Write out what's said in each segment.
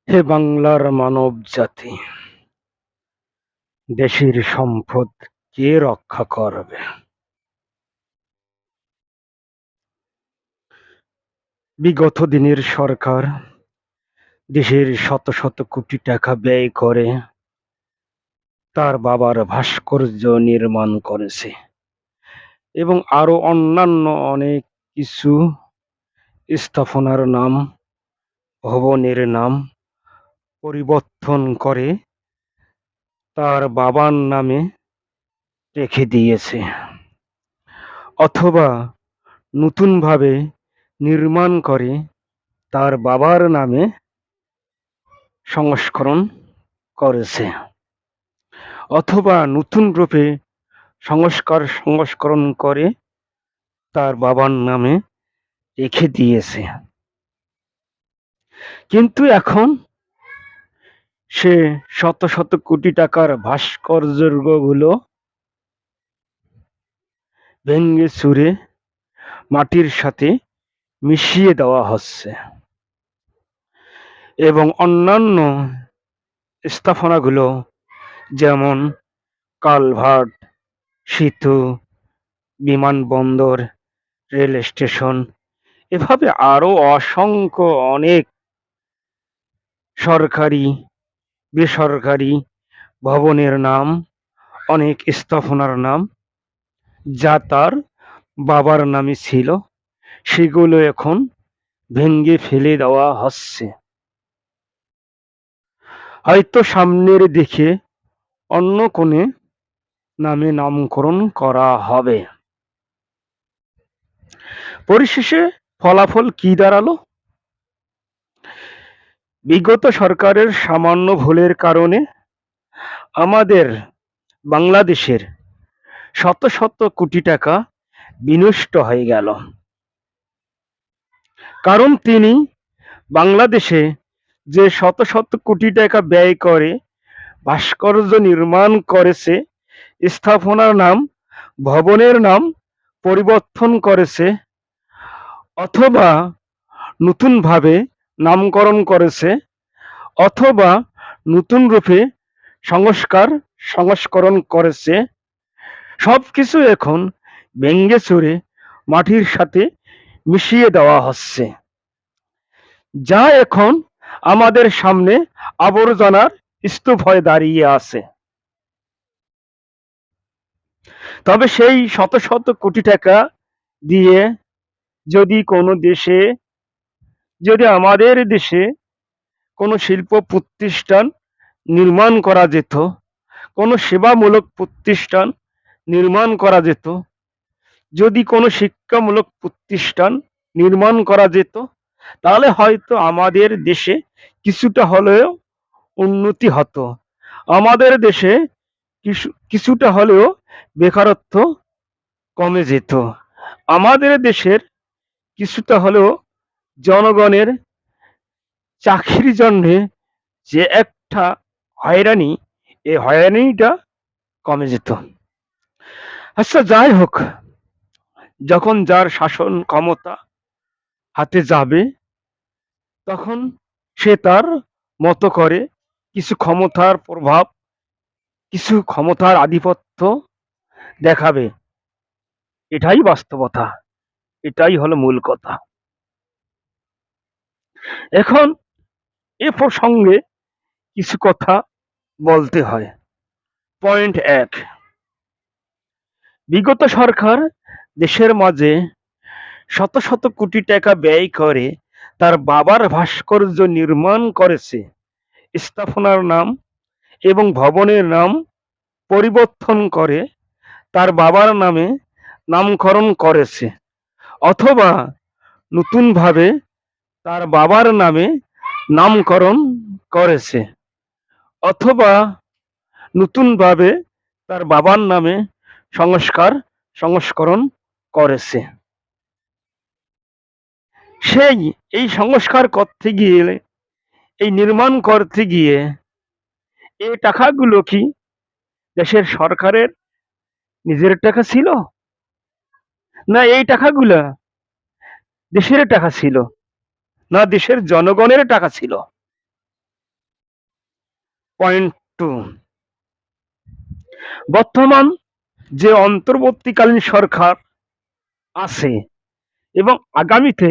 হে বাংলার মানব জাতি, দেশের সম্পদ কে রক্ষা করবে? বিগত দিনের সরকার দেশের শত শত কোটি টাকা ব্যয় করে তার বাবার ভাস্কর্য নির্মাণ করেছে এবং আরো অন্যান্য অনেক কিছু স্থাপনার নাম, ভবনের নাম পরিবর্তন করে তার বাবার নামে রেখে দিয়েছে, অথবা নতুনভাবে নির্মাণ করে তার বাবার নামে সংস্করণ করেছে, অথবা নতুন রূপে সংস্করণ করে তার বাবার নামে রেখে দিয়েছে। কিন্তু এখন সে শত শত কোটি টাকার ভাস্কর্যগুলো ভেঙে চুরে মাটির সাথে মিশিয়ে দেওয়া হচ্ছে এবং অন্যান্য স্থাপনাগুলো যেমন কালভার্ট, সেতু, বিমানবন্দর, রেল স্টেশন, এভাবে আরো অসংখ্য অনেক সরকারি বেসরকারি ভবনের নাম, অনেক স্থাপনার নাম যা তার বাবার নামে ছিল, সেগুলো এখন ভেঙে ফেলে দেওয়া হচ্ছে। হয়তো সামনের দিকে অন্য কোনে নামে নামকরণ করা হবে। পরিশেষে ফলাফল কি দাঁড়ালো? বিগত সরকারের সামান্য ভুলের কারণে আমাদের বাংলাদেশের শত শত কোটি টাকা বিনষ্ট হয়ে গেল। কারণ তিনি বাংলাদেশে যে শত শত কোটি টাকা ব্যয় করে ভাস্কর্য নির্মাণ করেছে, স্থাপনার নাম, ভবনের নাম পরিবর্তন করেছে, অথবা নতুনভাবে নামকরণ করেছে, অথবা নতুন রূপে সংস্করণ করেছে, সবকিছু এখন ভেঙে চুরে মাটির সাথে মিশিয়ে দেওয়া হচ্ছে, যা এখন আমাদের সামনে আবর্জনার স্তূপ হয়ে দাঁড়িয়ে আছে। তবে সেই শত শত কোটি টাকা দিয়ে যদি আমাদের দেশে কোনো শিল্প প্রতিষ্ঠান নির্মাণ করা যেত, কোনো সেবামূলক প্রতিষ্ঠান নির্মাণ করা যেত, যদি কোনো শিক্ষামূলক প্রতিষ্ঠান নির্মাণ করা যেত, তাহলে হয়তো আমাদের দেশে কিছুটা হলেও উন্নতি হতো। আমাদের দেশে কিছুটা হলেও বেকারত্ব কমে যেত। আমাদের দেশের কিছুটা হলেও জনগণের চাকরির জন্যে যে একটা হয়রানি, এই হয়রানিটা কমে যেত। আচ্ছা, যাই হোক, যখন যার শাসন ক্ষমতা হাতে যাবে তখন সে তার মতো করে কিছু ক্ষমতার প্রভাব, কিছু ক্ষমতার আধিপত্য দেখাবে। এটাই বাস্তবতা, এটাই হলো মূল কথা। এখন এ প্রসঙ্গে কিছু কথা বলতে হয়। পয়েন্ট 1, বিগত সরকার দেশের মাঝে শত শত কোটি টাকা ব্যয় করে তার বাবার ভাস্কর্য নির্মাণ করেছে, স্থাপনার নাম এবং ভবনের নাম পরিবর্তন করে তার বাবার নামে নামকরণ করেছে, অথবা নতুনভাবে তার বাবার নামে নামকরণ করেছে, অথবা নতুনভাবে তার বাবার নামে সংস্করণ করেছে। সেই এই সংস্কার করতে গিয়ে, এই নির্মাণ করতে গিয়ে এই টাকাগুলো কি দেশের সরকারের নিজের টাকা ছিল, না এই টাকাগুলা দেশের টাকা ছিল, না দেশের জনগণের টাকা ছিল? পয়েন্ট 2, বর্তমান যে অন্তর্বর্তীকালীন সরকার আছে এবং আগামীতে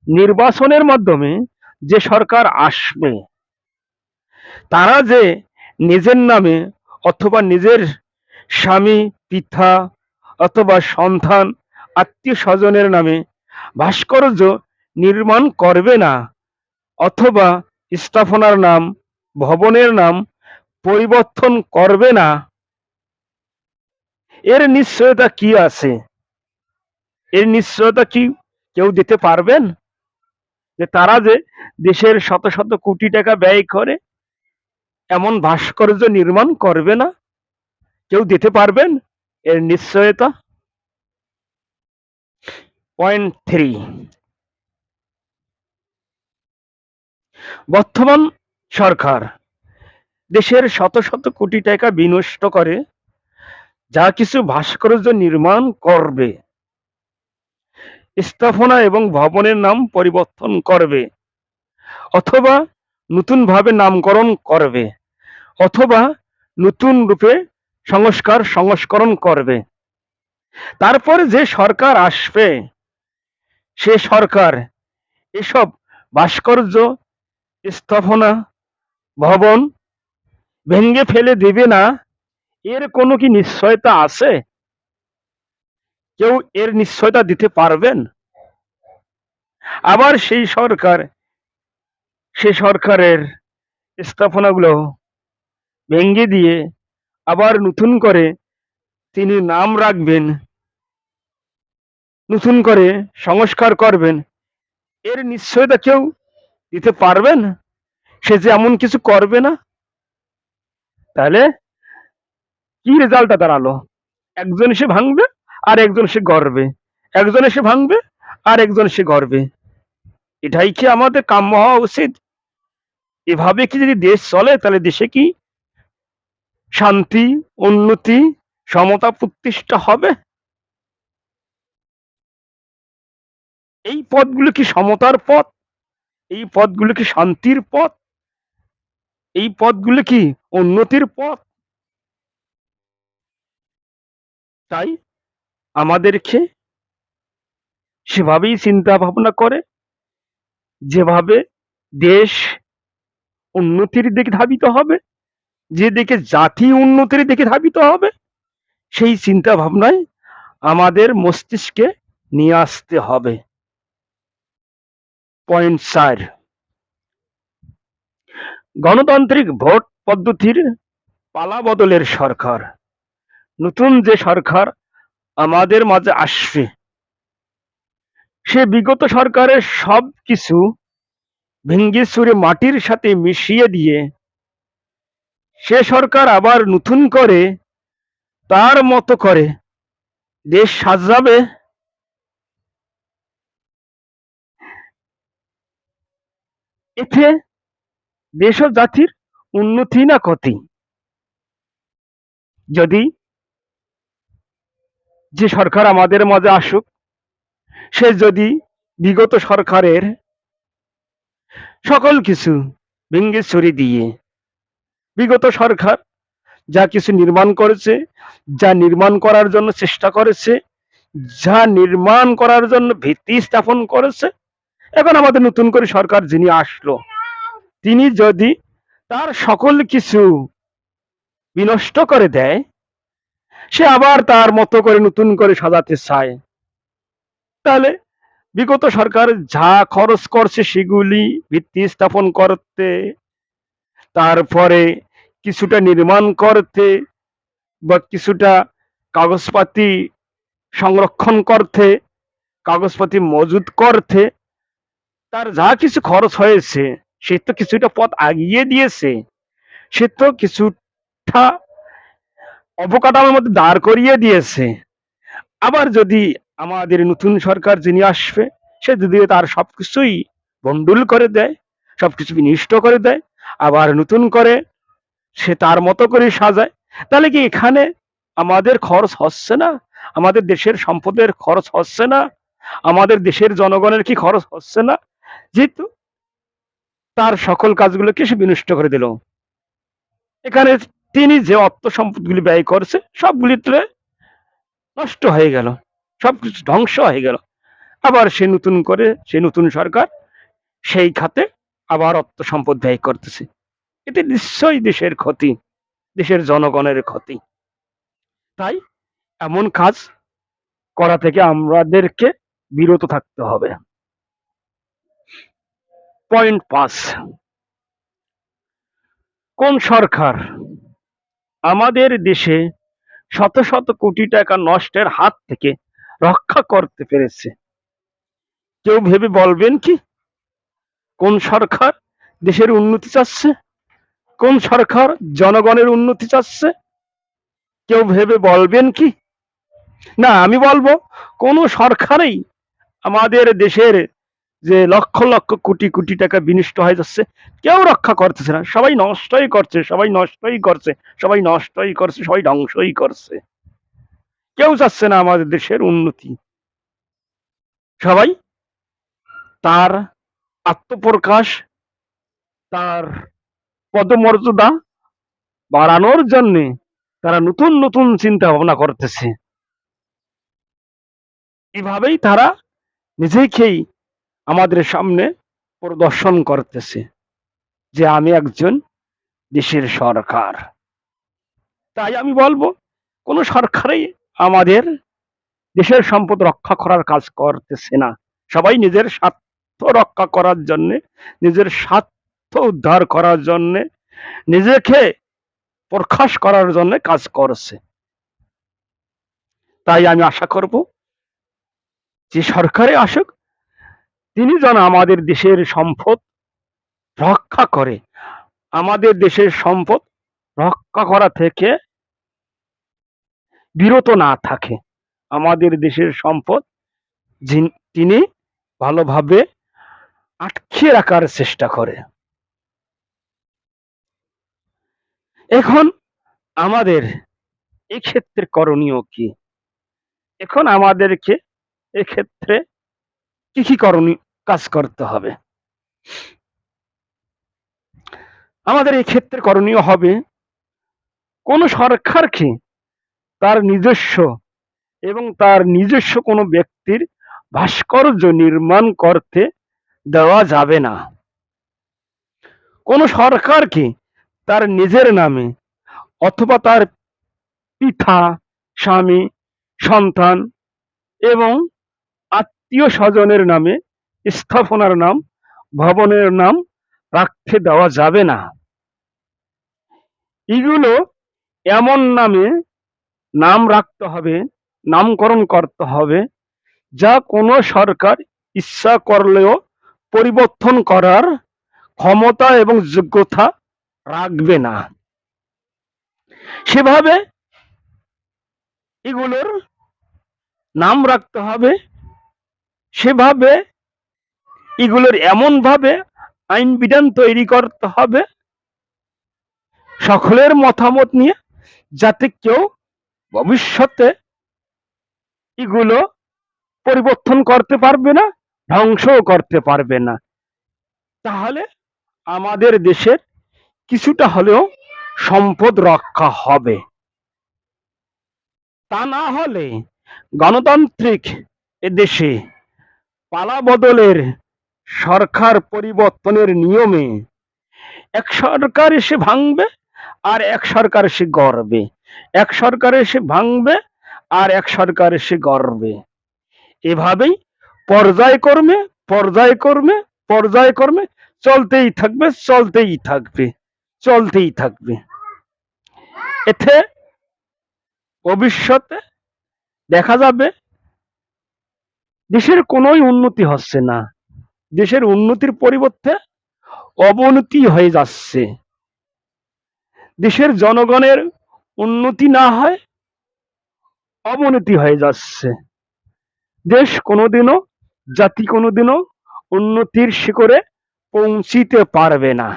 নির্বাচনের মাধ্যমে যে সরকার আসবে, তারা যে নিজের নামে অথবা নিজের স্বামী, পিতা অথবা সন্তান, আত্মীয় স্বজনের নামে ভাস্কর্য নির্মাণ করবে না অথবা স্থাপনার নাম, ভবনের নাম পরিবর্তন করবে না, এর নিশ্চয়তা কি আছে? এর নিশ্চয়তা কি কেউ দিতে পারবেন? যে তারা যে দেশের শত শত কোটি টাকা ব্যয় করে এমন ভাস্কর্য নির্মাণ করবে না, কেউ দিতে পারবেন এর নিশ্চয়তা? পয়েন্ট 3, বর্তমান সরকার দেশের শত শত কোটি টাকা বিনষ্ট করে যা কিছু ভাস্কর্য নির্মাণ করবে, স্থাপনা এবং ভবনের নাম পরিবর্তন করবে অথবা নতুনভাবে নামকরণ করবে অথবা নতুন রূপে সংস্করণ করবে, তারপরে যে সরকার আসবে সে সরকার এসব ভাস্কর্য, স্থাপনা, ভবন ভেঙে ফেলে দেবে না, এর কোনো কি নিশ্চয়তা আছে? কেউ এর নিশ্চয়তা দিতে পারবেন? আবার সে সরকারের স্থাপনাগুলো ভেঙে দিয়ে আবার নতুন করে তিনি নাম রাখবেন, নতুন করে সংস্কার করবেন, এর নিশ্চয়তা কেউ দিতে পারবেন সে যে এমন কিছু করবে না? তাহলে কি রেজাল্টটা দাঁড়ালো? একজন এসে ভাঙবে আর একজন সে গড়বে, একজন এসে ভাঙবে আর একজন সে গড়বে। এটাই কি আমাদের কাম্য হওয়া উচিত? এভাবে কি যদি দেশ চলে তাহলে দেশে কি শান্তি, উন্নতি, সমতা প্রতিষ্ঠা হবে? এই পথগুলো কি সমতার পথ? এই পথগুলো কি শান্তির পথ? এই পথগুলো কি উন্নতির পথ? তাই আমাদেরকে সেভাবেই চিন্তা ভাবনা করে, যেভাবে দেশ উন্নতির দিকে ধাবিত হবে, যে দিকে জাতি উন্নতির দিকে ধাবিত হবে, সেই চিন্তা ভাবনায় আমাদের মস্তিষ্কে নিয়ে আসতে হবে। পয়েন্ট 4, গণতান্ত্রিক ভোট পদ্ধতির পালা বদলের সরকার। নতুন যে সরকার আমাদের মাঝে আসবে সে বিগত সরকারের সব কিছু ভেঙে চুরে মাটির সাথে মিশিয়ে দিয়ে সে সরকার আবার নতুন করে তার মতো করে দেশ সাজাবে। এতে দেশ ও জাতির উন্নতি না ক্ষতি? যদি যে সরকার আমাদের মাঝে আসুক সে যদি বিগত সরকারের সকল কিছু ভেঙে চুরে দিয়ে বিগত সরকার যা কিছু নির্মাণ করেছে, যা নির্মাণ করার জন্য চেষ্টা করেছে, যা নির্মাণ করার জন্য ভিত্তি স্থাপন করেছে, এখন আমাদের নতুন করে সরকার যিনি আসলো তিনি যদি তার সকল কিছু বিনষ্ট করে দেয়, সে আবার তার মতো করে নতুন করে সাজাতে চায়, তাহলে বিগত সরকার যা খরচ করছে সেগুলি ভিত্তি স্থাপন করতে, তারপরে কিছুটা নির্মাণ করতে বা কিছুটা কাগজপাতি সংরক্ষণ করতে, কাগজপাতি মজুত করতে তার যা কিছু খরচ হয়েছে সে তো কিছুটা পথ আগিয়ে দিয়েছে, সে তো কিছুটা অবকাঠামোর মধ্যে দাঁড় করিয়ে দিয়েছে। আবার যদি আমাদের নতুন সরকার যিনি আসবে সে যদি তার সবকিছুই ভন্ডুল করে দেয়, সবকিছু বিনষ্ট করে দেয়, আবার নতুন করে সে তার মতো করে সাজায়, তাহলে কি এখানে আমাদের খরচ হচ্ছে না? আমাদের দেশের সম্পদের খরচ হচ্ছে না? আমাদের দেশের জনগণের কি খরচ হচ্ছে না? যেহেতু তার সকল কাজগুলোকে সে বিনষ্ট করে দিল। এখানে তিনি যে অর্থ সম্পদগুলি ব্যয় করছে সবগুলিতে নষ্ট হয়ে গেল, সবকিছু ধ্বংস হয়ে গেল। আবার সে নতুন সরকার সেই খাতে আবার অর্থ সম্পদ ব্যয় করতেছে। এতে নিশ্চয়ই দেশের ক্ষতি, দেশের জনগণের ক্ষতি। তাই এমন কাজ করা থেকে আমাদেরকে বিরত থাকতে হবে। পয়েন্ট 5, কোন সরকার আমাদের দেশে শত শত কোটি টাকা নষ্টের হাত থেকে রক্ষা করতে পেরেছে? কেউ ভেবে বলবেন কি কোন সরকার দেশের উন্নতি চাচ্ছে? কোন সরকার জনগণের উন্নতি চাচ্ছে? কেউ ভেবে বলবেন কি? না, আমি বলবো কোন সরকারই আমাদের দেশের যে লক্ষ লক্ষ কোটি কোটি টাকা বিনষ্ট হয়ে যাচ্ছে কেউ রক্ষা করতেছে না। সবাই নষ্টই করছে, সবাই নষ্টই করছে, সবাই নষ্টই করছে, সবাই ধ্বংসই করছে। কেউ চাচ্ছে না আমাদের দেশের উন্নতি। সবাই তার আত্মপ্রকাশ, তার পদমর্যাদা বাড়ানোর জন্য তারা নতুন নতুন চিন্তা ভাবনা করতেছে। এভাবেই তারা নিজেকেই আমাদের সামনে প্রদর্শন করতেছে যে আমি একজন দেশের সরকার। তাই আমি বলবো কোন সরকারই আমাদের দেশের সম্পদ রক্ষা করার কাজ করতেছে না। সবাই নিজের স্বার্থ রক্ষা করার জন্য, নিজের স্বার্থ উদ্ধার করার জন্য, নিজেকে প্রকাশ করার জন্য কাজ করছে। তাই আমি আশা করব যে সরকারে আসুক তিনি যেন আমাদের দেশের সম্পদ রক্ষা করে, আমাদের দেশের সম্পদ রক্ষা করা থেকে বিরত না থাকে। আমাদের দেশের সম্পদ তিনি ভালোভাবে আটকে রাখার চেষ্টা করে। এখন আমাদের এক্ষেত্রে করণীয় কি? এখন আমাদেরকে এক্ষেত্রে কি কি করণীয় কাজ করতে হবে? আমাদের এক্ষেত্রে করণীয় হবে কোন সরকারকে তার নিজস্ব এবং তার নিজস্ব কোনো ব্যক্তির ভাস্কর্য নির্মাণ করতে দেওয়া যাবে না। কোন সরকারকে তার নিজের নামে অথবা তার পিতা, স্বামী, সন্তান এবং আত্মীয় স্বজনের নামে স্থাপনার নাম, ভবনের নাম রাখতে দেওয়া যাবে না। এগুলো এমন নামে নাম রাখতে হবে, নামকরণ করতে হবে যা কোনো সরকার ইচ্ছা করলেও পরিবর্তন করার ক্ষমতা এবং যোগ্যতা রাখবে না। সেভাবে এগুলোর নাম রাখতে হবে, সেভাবে এগুলোর এমন ভাবে আইন বিধান তৈরি করতে হবে সকলের মতামত নিয়ে, যাতে কেউ ভবিষ্যতে এগুলো পরিবর্তন করতে পারবে না, ধ্বংসও করতে পারবে না। তাহলে আমাদের দেশের কিছুটা হলেও সম্পদ রক্ষা হবে। তা না হলে গণতান্ত্রিক এদেশে পালা বদলের সরকার পরিবর্তনের নিয়মে এক সরকার এসে ভাঙবে আর এক সরকার এসে গড়বে, এক সরকার এসে ভাঙবে আর এক সরকার এসে গড়বে। এভাবেই পর্যায়ক্রমে পর্যায়ক্রমে পর্যায়ক্রমে চলতেই থাকবে, চলতেই থাকবে, চলতেই থাকবে। এতে ভবিষ্যতে দেখা যাবে দেশের কোনোই উন্নতি হচ্ছে না, দেশের উন্নতির পরিবর্তে অবনতি হয়ে যাচ্ছে। দেশের জনগণের উন্নতি না হয় অবনতি হয়ে যাচ্ছে। দেশ কোনোদিনও, জাতি কোনোদিনও উন্নতির শিখরে পৌঁছিতে পারবে না।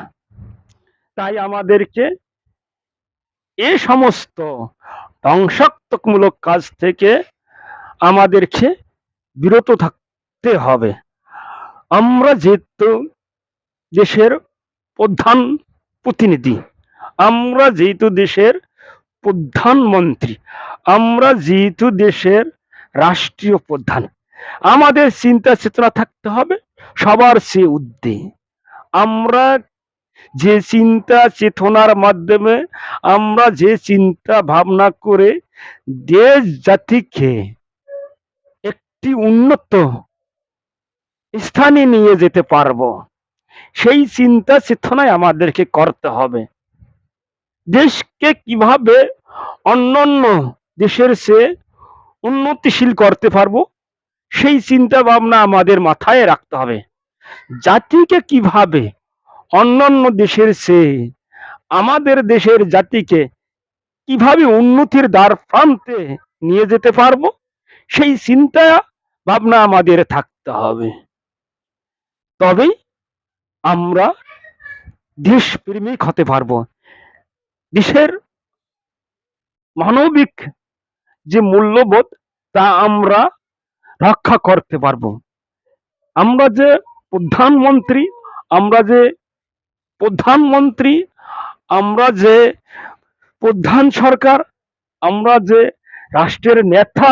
তাই আমাদেরকে এ সমস্ত ধ্বংসাত্মকমূলক কাজ থেকে আমাদেরকে বিরত থাকতে হবে। আমরা যেহেতু দেশের প্রধান প্রতিনিধি, আমরা যেহেতু দেশের প্রধানমন্ত্রী, আমরা যেহেতু দেশের রাষ্ট্রীয় প্রধান, আমাদের চিন্তা চেতনা থাকতে হবে সবার চেয়ে ঊর্ধ্বে। আমরা যে চিন্তা চেতনার মাধ্যমে, আমরা যে চিন্তা ভাবনা করে দেশ জাতিকে একটি উন্নত স্থানে নিয়ে যেতে পারবো, সেই চিন্তা চেতনায় আমাদেরকে করতে হবে। দেশকে কিভাবে অন্যান্য দেশের চেয়ে উন্নতিশীল করতে পারবো, সেই চিন্তা ভাবনা আমাদের মাথায় রাখতে হবে। জাতিকে কিভাবে অন্যান্য দেশের চেয়ে আমাদের দেশের জাতিকে কিভাবে উন্নতির দ্বার প্রান্তে নিয়ে যেতে পারবো, সেই চিন্তা ভাবনা আমাদের থাকতে হবে। তবেই আমরা দেশপ্রেমিক হতে পারবো। দেশের মানবিক যে মূল্যবোধ, তা আমরা রক্ষা করতে পারবো। আমরা যে প্রধানমন্ত্রী, আমরা যে প্রধানমন্ত্রী, আমরা যে প্রধান সরকার, আমরা যে রাষ্ট্রের নেতা,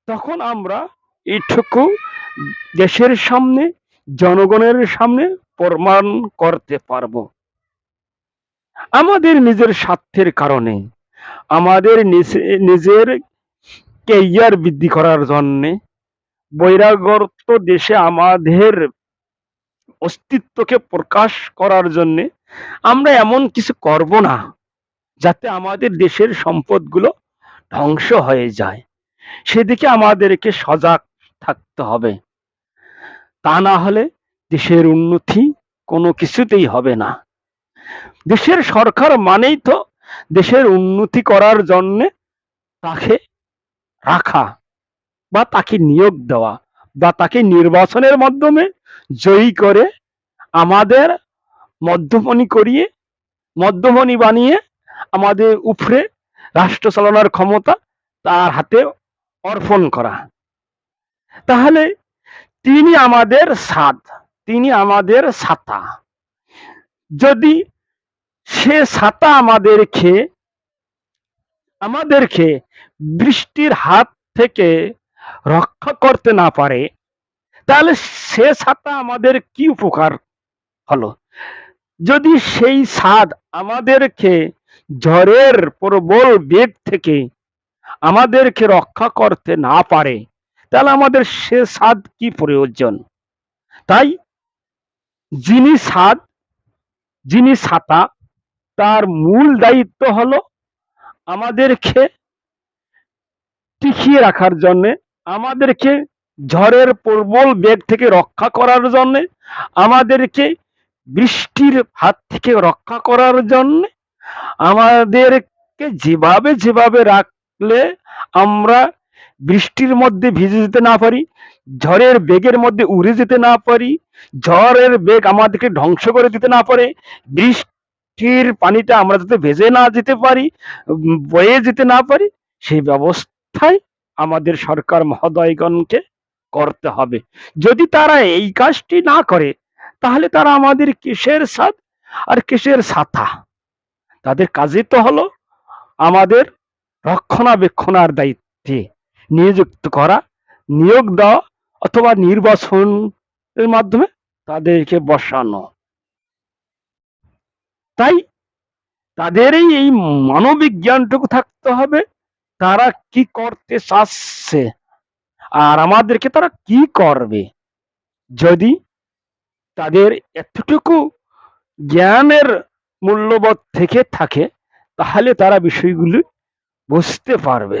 তখন আমরা এইটুকু দেশের সামনে, জনগণের সামনে প্রমাণ করতে পারবো। আমাদের নিজের স্বার্থের কারণে, আমাদের নিজের ক্যারিয়ার বৃদ্ধি করার জন্য, বহিরাগত দেশে আমাদের অস্তিত্বকে প্রকাশ করার জন্য আমরা এমন কিছু করব না যাতে আমাদের দেশের সম্পদগুলো ধ্বংস হয়ে যায়। সেদিকে আমাদেরকে সজাগ থাকতে হবে। তা না হলে দেশের উন্নতি কোনো কিছুতেই হবে না। দেশের সরকার মানেই তো দেশের উন্নতি করার জন্য তাকে রাখা, বা তাকে নিয়োগ দেওয়া, বা তাকে নির্বাচনের মাধ্যমে জয়ী করে আমাদের মধ্যমণি বানিয়ে আমাদের উপরে রাষ্ট্র চালানোর ক্ষমতা তার হাতে অর্পণ করা। তাহলে তিনি আমাদের ছাদ, তিনি আমাদের ছাতা। যদি সে ছাতা আমাদেরকে বৃষ্টির হাত থেকে রক্ষা করতে না পারে, তাহলে সে ছাতা আমাদের কি উপকার হলো? যদি সেই ছাদ আমাদেরকে ঝড়ের প্রবল বেগ থেকে আমাদেরকে রক্ষা করতে না পারে, তাহলে আমাদের সে ছাদ কি প্রয়োজন? তাই যিনি ছাতা, তার মূল দায়িত্ব হলো আমাদেরকে টিকিয়ে রাখার জন্য, আমাদেরকে ঝড়ের প্রবল বেগ থেকে রক্ষা করার জন্য, আমাদেরকে বৃষ্টির হাত থেকে রক্ষা করার জন্য, আমাদেরকে যেভাবে রাখলে আমরা বৃষ্টির মধ্যে ভিজে যেতে না পারি, ঝড়ের বেগের মধ্যে উড়ে যেতে না পারি, ঝড়ের বেগ আমাদেরকে ধ্বংস করে দিতে না পারে, বৃষ্টির পানিটা আমরা যাতে ভেজে না যেতে পারি, বয়ে যেতে না পারি, সেই ব্যবস্থায় আমাদের সরকার মহোদয়গণকে করতে হবে। যদি তারা এই কাজটি না করে, তাহলে তারা আমাদের কিসের ছাদ আর কিসের ছাতা? তাদের কাজই তো হলো আমাদের রক্ষণাবেক্ষণার দায়িত্বে নিযুক্ত করা, নিয়োগ দেওয়া, অথবা নির্বাচনের মাধ্যমে তাদেরকে বসানো। তাই তাদের এই মানবিক জ্ঞানটুকু থাকতে হবে, তারা কি করতে চাচ্ছে আর আমাদেরকে তারা কি করবে। যদি তাদের এতটুকু জ্ঞানের মূল্যবোধ থেকে থাকে, তাহলে তারা বিষয়গুলি বুঝতে পারবে।